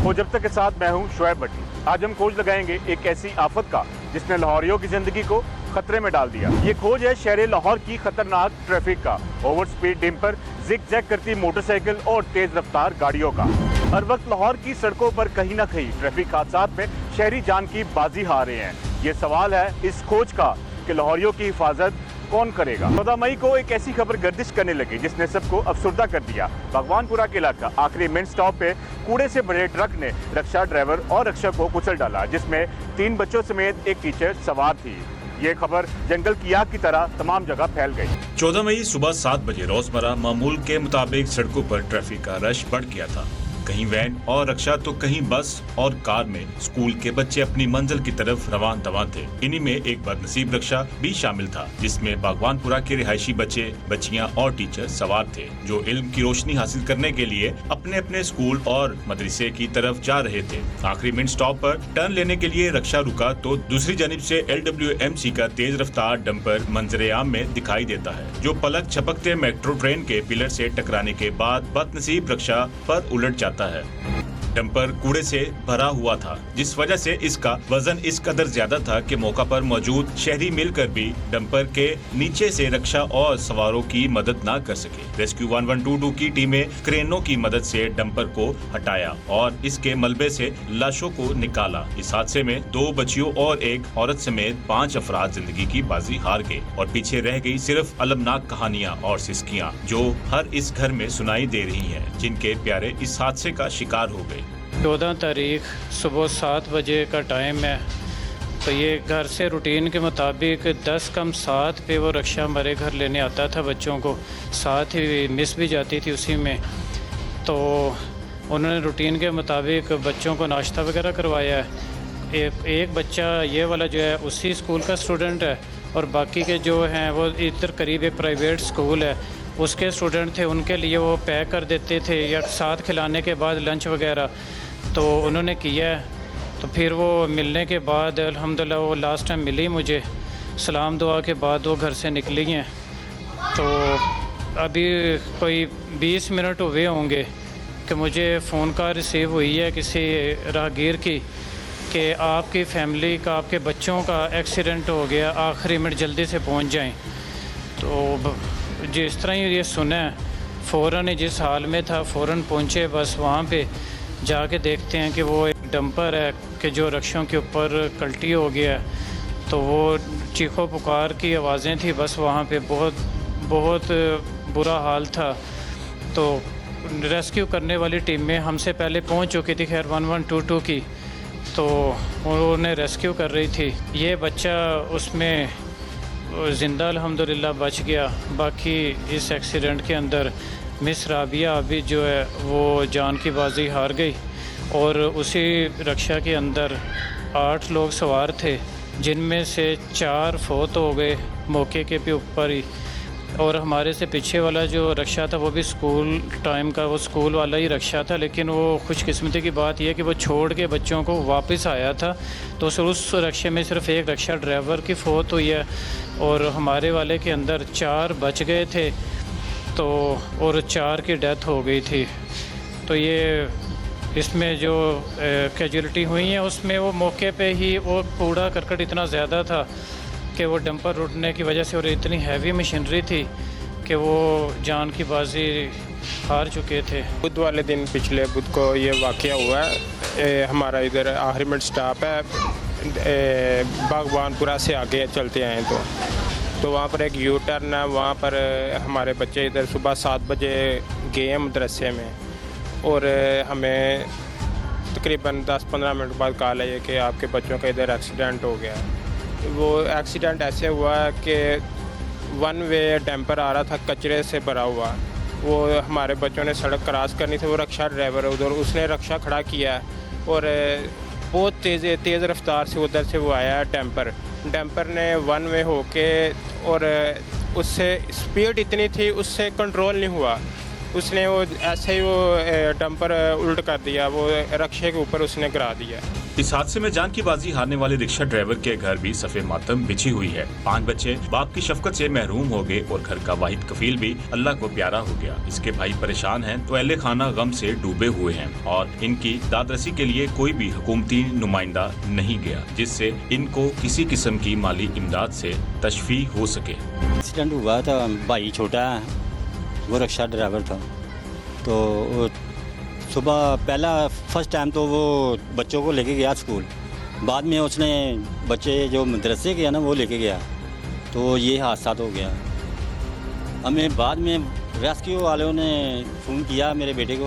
वो जब तक के साथ मैं हूँ शुएब भट्टी। आज हम खोज लगाएंगे एक ऐसी आफत का जिसने लाहौरियों की जिंदगी को खतरे में डाल दिया। ये खोज है शहर लाहौर की खतरनाक ट्रैफिक का, ओवर स्पीड डिम्पर, जिग-जैग करती मोटरसाइकिल और तेज रफ्तार गाड़ियों का। हर वक्त लाहौर की सड़कों पर कहीं ना कहीं ट्रैफिक हादसात में शहरी जान की बाजी हार रहे हैं। ये सवाल है इस खोज का कि लाहौरियों की हिफाजत कौन करेगा। 14 मई को एक ऐसी खबर गर्दिश करने लगी जिसने सबको अफसुर्दा कर दिया। भगवानपुरा के इलाका आखिरी मिनट स्टॉप पे कूड़े से भरे ट्रक ने रक्षा ड्राइवर और रक्षक को कुचल डाला, जिसमें 3 बच्चों समेत एक टीचर सवार थी। ये खबर जंगल की आग की तरह तमाम जगह फैल गई। 14 मई सुबह 7 बजे रोजमर्रा मामूल के मुताबिक सड़कों पर ट्रैफिक का रश बढ़ गया था। कहीं वैन और रक्षा तो कहीं बस और कार में स्कूल के बच्चे अपनी मंजिल की तरफ रवान दवान थे। इन्हीं में एक बदनसीब रक्षा भी शामिल था, जिसमें बागवानपुरा के रिहायशी बच्चे, बच्चियां और टीचर सवार थे, जो इल्म की रोशनी हासिल करने के लिए अपने अपने स्कूल और मदरसे की तरफ जा रहे थे। आखिरी मिनट स्टॉप पर टर्न लेने के लिए रक्षा रुका तो दूसरी जानिब से LWMC का तेज रफ्तार डंपर मंजरे आम में दिखाई देता है, जो पलक झपकते मेट्रो ट्रेन के पिलर से टकराने के बाद बदनसीब रक्षा पर उलट जाता है। डंपर कूड़े से भरा हुआ था, जिस वजह से इसका वजन इस कदर ज्यादा था कि मौका पर मौजूद शहरी मिलकर भी डंपर के नीचे से रक्षा और सवारों की मदद न कर सके। रेस्क्यू 1122 की टीमें क्रेनों की मदद से डंपर को हटाया और इसके मलबे से लाशों को निकाला। इस हादसे में 2 बच्चियों और एक औरत समेत 5 अफराद जिंदगी की बाजी हार गए और पीछे रह गई सिर्फ अलमनाक कहानियाँ और सिस्कियाँ, जो हर इस घर में सुनाई दे रही है, जिनके प्यारे इस हादसे का शिकार हो गए। 14 तारीख सुबह 7 बजे का टाइम है। तो ये घर से रूटीन के मुताबिक 10 कम 7 पे वो रक्षा हमारे घर लेने आता था बच्चों को, साथ ही मिस भी जाती थी उसी में। तो उन्होंने रूटीन के मुताबिक बच्चों को नाश्ता वगैरह करवाया है। एक बच्चा ये वाला जो है उसी स्कूल का स्टूडेंट है, और बाकी के जो हैं वो इधर करीब एक प्राइवेट स्कूल है उसके स्टूडेंट थे। उनके लिए वो पैक कर देते थे या साथ खिलाने के बाद लंच वगैरह तो उन्होंने किया है। तो फिर वो मिलने के बाद अल्हम्दुलिल्लाह वो लास्ट टाइम मिली मुझे, सलाम दुआ के बाद वो घर से निकली हैं। तो अभी कोई 20 मिनट हुए होंगे कि मुझे फ़ोन कॉल रिसीव हुई है किसी राहगीर की कि आपकी फैमिली का, आपके बच्चों का एक्सीडेंट हो गया, आखिरी मिनट जल्दी से पहुंच जाएं। तो जिस तरह ही ये सुना फ़ौरन जिस हाल में था फ़ौरन पहुँचे। बस वहाँ पे जाके देखते हैं कि वो एक डंपर है कि जो रक्षों के ऊपर कल्टी हो गया है। तो वो चीखों पुकार की आवाज़ें थी, बस वहाँ पे बहुत बुरा हाल था। तो रेस्क्यू करने वाली टीमें हमसे पहले पहुँच चुकी थी, खैर 1122 की, तो उन्होंने रेस्क्यू कर रही थी। ये बच्चा उसमें ज़िंदा अल्हम्दुलिल्लाह बच गया। बाकी इस एक्सीडेंट के अंदर मिस राबिया अभी जो है वो जान की बाजी हार गई, और उसी रक्षा के अंदर 8 लोग सवार थे, जिनमें से 4 फौत हो गए मौके के भी ऊपर ही। और हमारे से पीछे वाला जो रक्षा था वो भी स्कूल टाइम का, वो स्कूल वाला ही रक्षा था, लेकिन वो खुशकिस्मती की बात यह कि वो छोड़ के बच्चों को वापस आया था। तो उस रक्षे में सिर्फ एक रक्षा ड्राइवर की फौत हुई है और हमारे वाले के अंदर 4 बच गए थे, तो और 4 की डेथ हो गई थी। तो ये इसमें जो कैजुअलिटी हुई हैं उसमें वो मौके पे ही वो कूड़ा करकट इतना ज़्यादा था कि वो डंपर रुकने की वजह से, और इतनी हैवी मशीनरी थी कि वो जान की बाजी हार चुके थे। बुध वाले दिन, पिछले बुध को ये वाक़या हुआ है। हमारा इधर आखिरी मिनट स्टॉप है, बागवानपुरा से आगे चलते आए तो वहाँ पर एक यू टर्न है। वहाँ पर हमारे बच्चे इधर सुबह 7 बजे गए मदरसे में, और हमें तकरीबन 10-15 मिनट बाद कॉल आई कि आपके बच्चों का इधर एक्सीडेंट हो गया। वो एक्सीडेंट ऐसे हुआ कि 1 वे डंपर आ रहा था कचरे से भरा हुआ। वो हमारे बच्चों ने सड़क क्रॉस करनी थी, वो रक्षा ड्राइवर उधर, उसने रक्षा खड़ा किया और बहुत तेज़ रफ्तार से उधर से वो आया डंपर ने 1 वे होके, और उससे स्पीड इतनी थी उससे कंट्रोल नहीं हुआ। उसने वो ऐसे ही वो डंपर उल्ट कर दिया, वो रक्षे के ऊपर उसने गिरा दिया। इस हादसे में जान की बाजी हारने वाले रिक्शा ड्राइवर के घर भी सफे मातम बिछी हुई है। 5 बच्चे बाप की शफकत से महरूम हो गए और घर का वाहिद कफील भी अल्लाह को प्यारा हो गया। इसके भाई परेशान हैं तो अहले खाना गम से डूबे हुए हैं और इनकी दादरसी के लिए कोई भी हुकूमती नुमाइंदा नहीं गया, जिससे इनको किसी किस्म की माली इमदाद से तशफी हो सके। एक्सीडेंट हुआ था, भाई छोटा है, वो रिक्शा ड्राइवर था। तो वो सुबह पहला फर्स्ट टाइम तो वो बच्चों को लेके गया स्कूल, बाद में उसने बच्चे जो मदरसे गया ना वो लेके गया, तो ये हादसा हो गया। हमें बाद में रेस्क्यू वालों ने फ़ोन किया मेरे बेटे को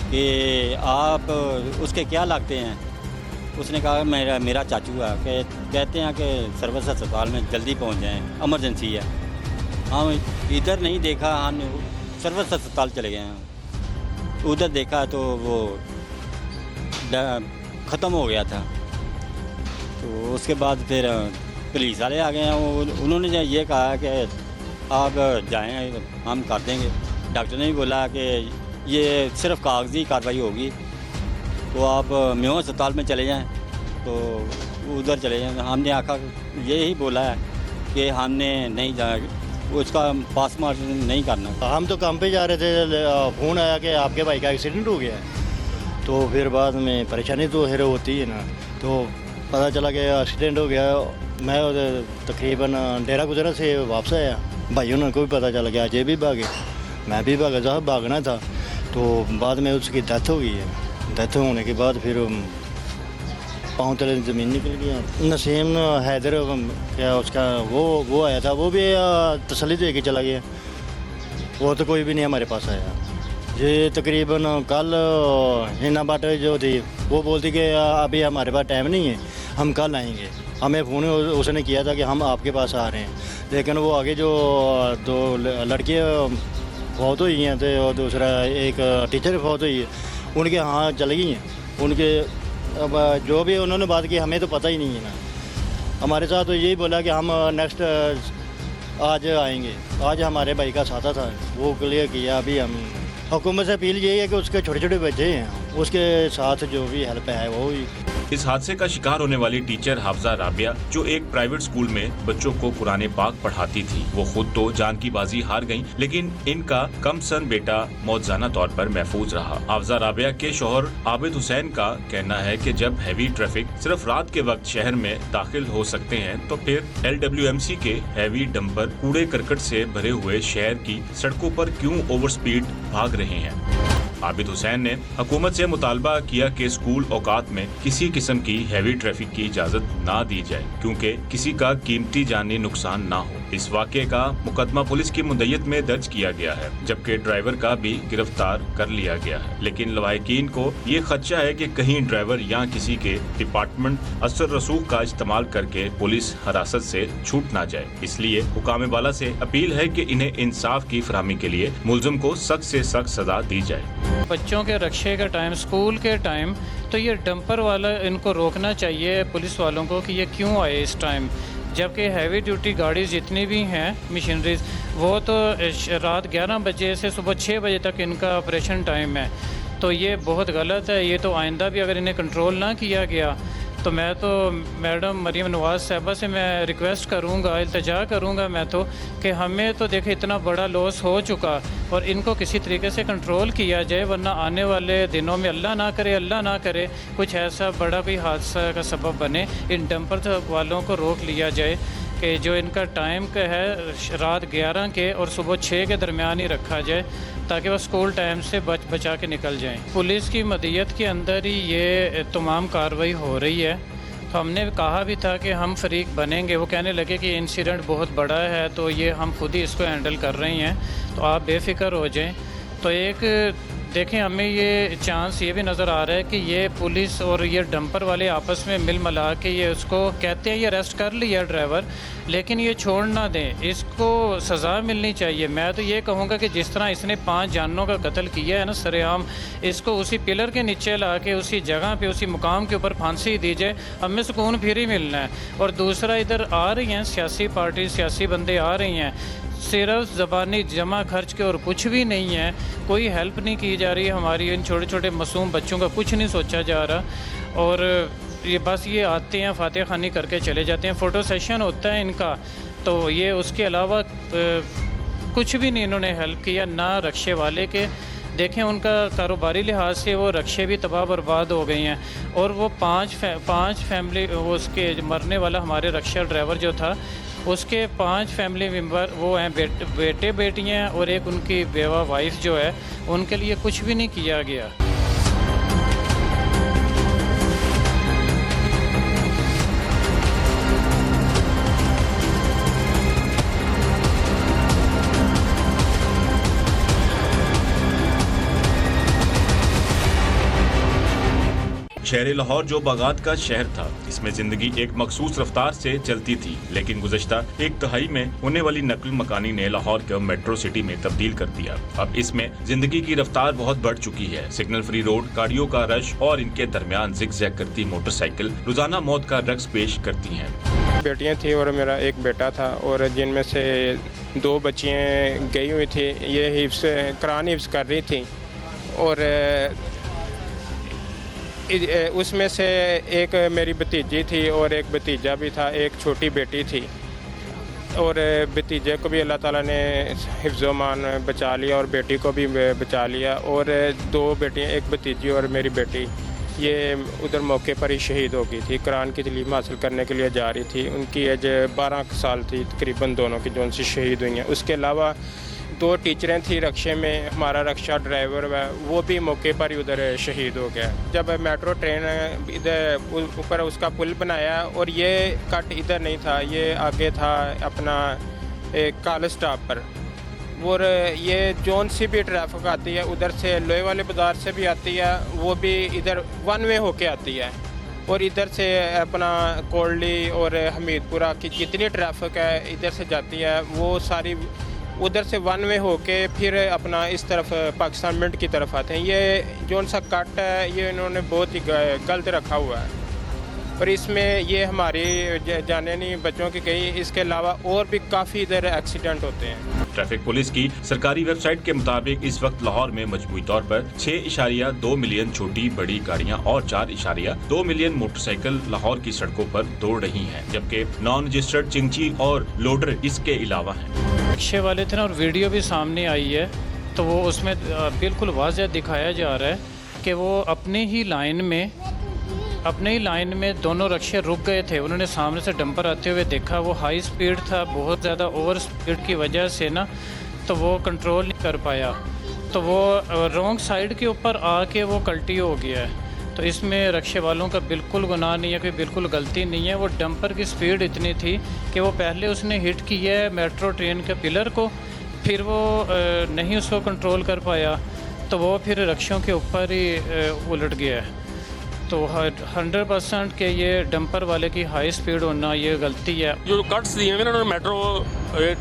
कि आप उसके क्या लगते हैं। उसने कहा मेरा चाचू है, कहते हैं कि सर्विस अस्पताल में जल्दी पहुंच जाएं, इमरजेंसी है। हम इधर नहीं देखा, हम सर्विस अस्पताल चले गए हैं। उधर देखा तो वो ख़त्म हो गया था। तो उसके बाद फिर पुलिस वाले आ गए हैं। उन्होंने ये कहा कि आप जाएं, हम कर देंगे। डॉक्टर ने भी बोला कि ये सिर्फ कागजी कार्रवाई होगी, तो आप मेयो अस्पताल में चले जाएं, तो उधर चले जाएं। हमने आखा यही बोला है कि हमने नहीं जाना, उसका पासमार्टम नहीं करना। हम तो काम पे जा रहे थे, फ़ोन आया कि आपके भाई का एक्सीडेंट हो गया है। तो फिर बाद में परेशानी तो फिर होती है ना, तो पता चला कि एक्सीडेंट हो गया। मैं तकरीबन डेरा गुजरा से वापस आया, भाइयों ने को भी पता चला गया, अजय भी भागे, मैं भी भागा, साहब भागना था। तो बाद में उसकी डेथ हो गई है। डेथ होने के बाद फिर पाँव तले ज़मीन निकल गया। नसीम हैदर क्या उसका वो आया था, वो भी तसल्ली दे के चला गया। वो तो कोई भी नहीं हमारे पास आया। ये तकरीबन कल हिना बाट जो थी वो बोलती कि अभी हमारे पास टाइम नहीं है, हम कल आएंगे। हमें फ़ोन उसने किया था कि हम आपके पास आ रहे हैं, लेकिन वो आगे जो 2 लड़कियाँ फौत हुई हैं थे और दूसरा एक टीचर फौत हुई है, उनके हाँ चली गई हैं। उनके अब जो भी उन्होंने बात की हमें तो पता ही नहीं है ना। हमारे साथ तो यही बोला कि हम नेक्स्ट आज आएंगे। आज हमारे भाई का साथा था, वो क्लियर किया। अभी हम हुकूमत से अपील यही है कि उसके छोटे छोटे बच्चे हैं, उसके साथ जो भी हेल्प है वो ही। इस हादसे का शिकार होने वाली टीचर हाफजा राबिया, जो एक प्राइवेट स्कूल में बच्चों को कुरान पाक पढ़ाती थी, वो खुद तो जान की बाजी हार गईं, लेकिन इनका कमसन बेटा मौजाना तौर पर महफूज रहा। हाफजा राबिया के शौहर आबिद हुसैन का कहना है कि जब हैवी ट्रैफिक सिर्फ रात के वक्त शहर में दाखिल हो सकते हैं, तो फिर LWMC के हैवी डंपर कूड़े करकट से भरे हुए शहर की सड़कों पर क्यों ओवर स्पीड भाग रहे हैं। आबिद हुसैन ने हुकूमत से मुतालबा किया कि स्कूल औकात में किसी किस्म की हैवी ट्रैफिक की इजाजत ना दी जाए, क्योंकि किसी का कीमती जानी नुकसान ना हो। इस वाक़े का मुकदमा पुलिस की मुद्दत में दर्ज किया गया है, जबकि ड्राइवर का भी गिरफ्तार कर लिया गया है। लेकिन लवाहिकीन को ये खदशा है कि कहीं ड्राइवर या किसी के डिपार्टमेंट असर रसूख का इस्तेमाल करके पुलिस हिरासत से छूट ना जाए। इसलिए हुकाम बाला से अपील है कि इन्हें इंसाफ की फराहमी के लिए मुलजिम को सख्त से सख्त सजा दी जाए। बच्चों के रक्षे के टाइम, स्कूल के टाइम, तो ये डंपर वाला इनको रोकना चाहिए पुलिस वालों को कि ये क्यों आए इस टाइम, जबकि हैवी ड्यूटी गाड़ी जितनी भी हैं मशीनरीज, वो तो रात 11 बजे से सुबह 6 बजे तक इनका ऑपरेशन टाइम है। तो ये बहुत गलत है। ये तो आइंदा भी अगर इन्हें कंट्रोल ना किया गया तो मैं तो मैडम मरीम नवाज़ साहबा से मैं रिक्वेस्ट करूँगा, इल्तिजा करूँगा मैं तो, कि हमें तो देखे इतना बड़ा लॉस हो चुका और इनको किसी तरीके से कंट्रोल किया जाए, वरना आने वाले दिनों में अल्लाह ना करे कुछ ऐसा बड़ा कोई हादसा का सबब बने। इन डंपर वालों को रोक लिया जाए कि जो इनका टाइम का है रात 11 के और सुबह 6 के दरमियान ही रखा जाए, ताकि वह स्कूल टाइम से बचा के निकल जाएं। पुलिस की मदीयत के अंदर ही ये तमाम कार्रवाई हो रही है। तो हमने कहा भी था कि हम फरीक बनेंगे, वो कहने लगे कि इंसिडेंट बहुत बड़ा है तो ये हम खुद ही इसको हैंडल कर रहे हैं, तो आप बेफिक्र हो जाएं। तो एक देखें, हमें ये चांस ये भी नज़र आ रहा है कि ये पुलिस और ये डंपर वाले आपस में मिल मिला के ये उसको कहते हैं ये अरेस्ट कर लिया ड्राइवर, लेकिन ये छोड़ ना दें, इसको सज़ा मिलनी चाहिए। मैं तो ये कहूँगा कि जिस तरह इसने 5 जानों का कत्ल किया है ना सरेआम, इसको उसी पिलर के नीचे ला के उसी जगह पे उसी मुकाम के ऊपर फांसी दी जाए, हमें सुकून फिर ही मिलना है। और दूसरा, इधर आ रही हैं सियासी पार्टी, सियासी बंदे आ रही हैं, सिर्फ ज़बानी जमा खर्च के और कुछ भी नहीं है। कोई हेल्प नहीं की जा रही है हमारी इन छोटे छोटे मासूम बच्चों का, कुछ नहीं सोचा जा रहा। और ये बस ये आते हैं फातिहा खानी करके चले जाते हैं, फ़ोटो सेशन होता है इनका, तो ये उसके अलावा कुछ भी नहीं इन्होंने हेल्प किया। ना रक्शे वाले के देखें, उनका कारोबारी लिहाज से वो रक्शे भी तबाह बर्बाद हो गए हैं। और वो पाँच फैमिली, वो उसके मरने वाला हमारे रक्शा ड्राइवर जो था, उसके 5 फैमिली मेम्बर वो हैं, बेटे बेटियाँ और एक उनकी बेवा वाइफ जो है, उनके लिए कुछ भी नहीं किया गया। शहर लाहौर जो बागात का शहर था, इसमें जिंदगी एक मखसूस रफ्तार से चलती थी, लेकिन गुज़श्ता एक दहाई में होने वाली नकल मकानी ने लाहौर को मेट्रो सिटी में तब्दील कर दिया। अब इसमें जिंदगी की रफ्तार बहुत बढ़ चुकी है। सिग्नल फ्री रोड, गाड़ियों का रश और इनके दरमियान जिग-जैग करती मोटरसाइकिल रोजाना मौत का रक्स पेश करती हैं। बेटियां थी और मेरा एक बेटा था, और जिनमें से 2 बच्चियां गई हुई थी, ये कुरान हिफ्ज़ कर रही थी, और उसमें से एक मेरी भतीजी थी और एक भतीजा भी था, एक छोटी बेटी थी। और भतीजे को भी अल्लाह ताला ने हिफ्ज़-ओ-मान बचा लिया और बेटी को भी बचा लिया। और 2 बेटियां, एक भतीजी और मेरी बेटी, ये उधर मौके पर ही शहीद हो गई थी। कुरान की तालीम हासिल करने के लिए जा रही थी। उनकी एज 12 साल थी तकरीबन, दोनों की जो उनसे शहीद हुई हैं। उसके अलावा 2 टीचरें थी रक्शे में, हमारा रक्शा ड्राइवर है वो भी मौके पर ही उधर शहीद हो गया। जब मेट्रो ट्रेन इधर ऊपर उसका पुल बनाया, और ये कट इधर नहीं था, ये आगे था अपना कॉलेज स्टॉप पर। और ये जोन सी भी ट्रैफिक आती है, उधर से लोहे वाले बाज़ार से भी आती है, वो भी इधर 1 वे होके आती है। और इधर से अपना कोल्डी और हमीदपुरा की जितनी ट्रैफिक है इधर से जाती है, वो सारी उधर से 1 वे होके फिर अपना इस तरफ पाकिस्तान मिंट की तरफ आते हैं। ये जो सा कट है ये इन्होंने बहुत ही गलत रखा हुआ है, और इसमें ये हमारी जाने नहीं बच्चों की गई। इसके अलावा और भी काफ़ी इधर एक्सीडेंट होते हैं। ट्रैफिक पुलिस की सरकारी वेबसाइट के मुताबिक इस वक्त लाहौर में मजमूई तौर पर 6.2 मिलियन छोटी बड़ी गाड़ियां और 4.2 मिलियन मोटरसाइकिल लाहौर की सड़कों पर दौड़ रही हैं, जबकि नॉन रजिस्टर्ड चिंची और लोडर इसके अलावा हैं। रिक्शे वाले थे ना, और वीडियो भी सामने आई है, तो वो उसमें बिल्कुल वाज़ह दिखाया जा रहा है कि वो अपने ही लाइन में दोनों रक्शे रुक गए थे। उन्होंने सामने से डंपर आते हुए देखा, वो हाई स्पीड था, बहुत ज़्यादा ओवर स्पीड की वजह से ना तो वो कंट्रोल नहीं कर पाया, तो वो रॉन्ग साइड के ऊपर आके वो कल्टी हो गया है। तो इसमें रक्शे वालों का बिल्कुल गुनाह नहीं है, कोई बिल्कुल गलती नहीं है। वो डंपर की स्पीड इतनी थी कि वो पहले उसने हिट किया है मेट्रो ट्रेन के पिलर को, फिर वो नहीं उसको कंट्रोल कर पाया, तो वो फिर रक्शों के ऊपर ही उलट गया है। तो 100% के ये डंपर वाले की हाई स्पीड होना ये गलती है। जो कट्स दिए हैं ना मेट्रो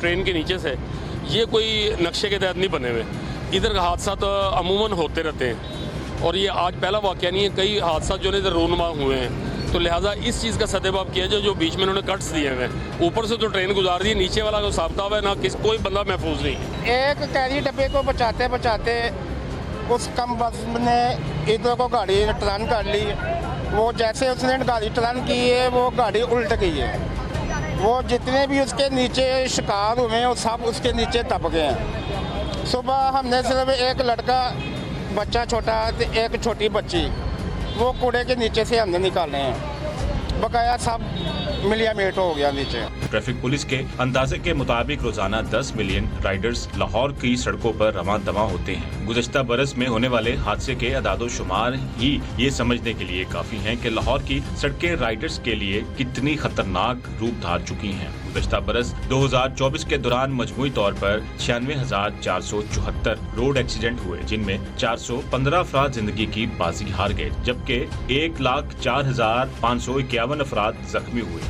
ट्रेन के नीचे से, ये कोई नक्शे के तहत नहीं बने हुए। इधर हादसा तो अमूमन होते रहते हैं, और ये आज पहला वाक़या नहीं है, कई हादसा जो है इधर रूनुमा हुए हैं। तो लिहाजा इस चीज़ का सदेबाब किया जाए, जो बीच में उन्होंने कट्स दिए हुए हैं। ऊपर से तो ट्रेन गुजार दी, नीचे वाला को साबिता हुआ है ना, कोई बंदा महफूज नहीं है। एक कैरी डब्बे को बचाते उस कम वज़न ने इधर को गाड़ी टर्न कर ली। वो जैसे उसने गाड़ी टर्न की है, वो गाड़ी उल्ट गई है। वो जितने भी उसके नीचे शिकार हुए हैं वो सब उसके नीचे दब गए हैं। सुबह हमने सिर्फ एक लड़का, बच्चा छोटा, एक छोटी बच्ची, वो कूड़े के नीचे से हमने निकाले हैं। बकाया सब मिलियामेट हो गया नीचे। ट्रैफिक पुलिस के अंदाजे के मुताबिक रोजाना 10 मिलियन राइडर्स लाहौर की सड़कों पर रवां दवां होते हैं। गुज़श्ता बरस में होने वाले हादसे के अदादो शुमार ही ये समझने के लिए काफी हैं कि लाहौर की सड़कें राइडर्स के लिए कितनी खतरनाक रूप धार चुकी हैं। गुज़श्ता बरस 2024 के दौरान मजमूई तौर पर 96,474 रोड एक्सीडेंट हुए, जिनमें 415 अफराद जिंदगी की बाजी हार गए, जबकि 1,04,551 अफराद जख्मी हुए।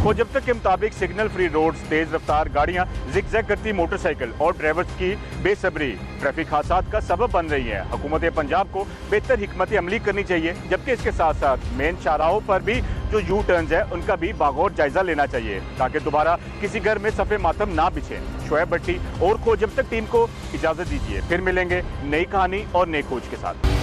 वो जब तक के मुताबिक सिग्नल फ्री रोड्स, तेज रफ्तार गाड़ियां, जिग-जैग करती मोटरसाइकिल और ड्राइवर्स की बेसब्री ट्रैफिक हादसात का सबब बन रही है। हुकूमत पंजाब को बेहतर हिकमत अमली करनी चाहिए, जबकि इसके साथ साथ मेन शाहराहों पर भी जो यू टर्न्स है उनका भी बागौर जायजा लेना चाहिए ताकि दोबारा किसी घर में सफ़े मातम ना बिछे। शोएब भट्टी और खोज जब तक टीम को इजाजत दीजिए, फिर मिलेंगे नई कहानी और नई खोज के साथ।